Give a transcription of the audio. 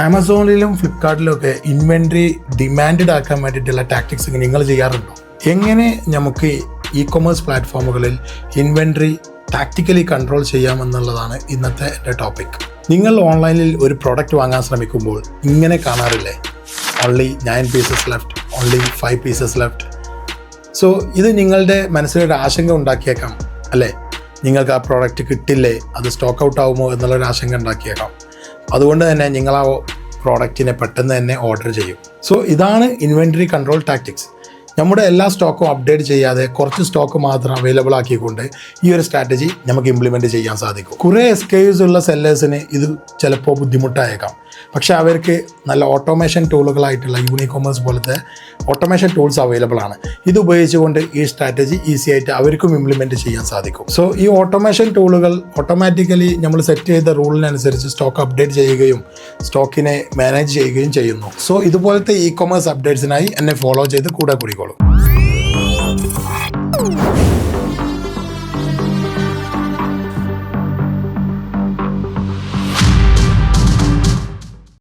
ആമസോണിലും ഫ്ലിപ്കാർട്ടിലും ഒക്കെ inventory demanded ആക്കാൻ വേണ്ടിയിട്ടുള്ള ടാക്ടിക്സ് നിങ്ങൾ ചെയ്യാറുണ്ടോ? എങ്ങനെ നമുക്ക് ഇ കൊമേഴ്സ് പ്ലാറ്റ്ഫോമുകളിൽ ഇൻവെൻട്രി ടാക്റ്റിക്കലി കൺട്രോൾ ചെയ്യാമെന്നുള്ളതാണ് ഇന്നത്തെ എൻ്റെ ടോപ്പിക്. നിങ്ങൾ ഓൺലൈനിൽ ഒരു പ്രോഡക്റ്റ് വാങ്ങാൻ ശ്രമിക്കുമ്പോൾ ഇങ്ങനെ കാണാറില്ലേ, only 9 pieces left, only 5 pieces left. So ഇത് നിങ്ങളുടെ മനസ്സിലൊരു ആശങ്ക ഉണ്ടാക്കിയേക്കാം അല്ലേ? നിങ്ങൾക്ക് ആ പ്രോഡക്റ്റ് കിട്ടില്ലേ, അത് സ്റ്റോക്ക് ഔട്ട് ആകുമോ എന്നുള്ളൊരു ആശങ്ക ഉണ്ടാക്കിയേക്കാം. അതുകൊണ്ട് തന്നെ നിങ്ങൾ ആ പ്രോഡക്റ്റിനെ പെട്ടെന്ന് തന്നെ ഓർഡർ ചെയ്യും. സോ ഇതാണ് ഇൻവെൻറ്ററി കൺട്രോൾ ടാക്ടിക്സ്. നമ്മുടെ എല്ലാ സ്റ്റോക്കും അപ്ഡേറ്റ് ചെയ്യാതെ കുറച്ച് സ്റ്റോക്ക് മാത്രം അവൈലബിൾ ആക്കിക്കൊണ്ട് ഈ ഒരു സ്ട്രാറ്റജി നമുക്ക് ഇംപ്ലിമെൻറ്റ് ചെയ്യാൻ സാധിക്കും. കുറേ SKUs ഉള്ള സെല്ലേഴ്സിന് ഇത് ചിലപ്പോൾ ബുദ്ധിമുട്ടായേക്കാം. പക്ഷേ അവർക്ക് നല്ല ഓട്ടോമേഷൻ ടൂളുകളായിട്ടുള്ള യൂണികോമേഴ്സ് പോലത്തെ ഓട്ടോമേഷൻ ടൂൾസ് അവൈലബിൾ ആണ്. ഇത് ഉപയോഗിച്ചുകൊണ്ട് ഈ സ്ട്രാറ്റജി ഈസി ആയിട്ട് അവർക്കും ഇംപ്ലിമെൻറ്റ് ചെയ്യാൻ സാധിക്കും. സോ ഈ ഓട്ടോമേഷൻ ടൂളുകൾ ഓട്ടോമാറ്റിക്കലി നമ്മൾ സെറ്റ് ചെയ്ത റൂളിനനുസരിച്ച് സ്റ്റോക്ക് അപ്ഡേറ്റ് ചെയ്യുകയും സ്റ്റോക്കിനെ മാനേജ് ചെയ്യുകയും ചെയ്യുന്നു. സോ ഇതുപോലത്തെ ഇ കൊമേഴ്സ് അപ്ഡേറ്റ്സിനായി എന്നെ ഫോളോ ചെയ്ത് കൂടെ കൂടിക്കോളൂ.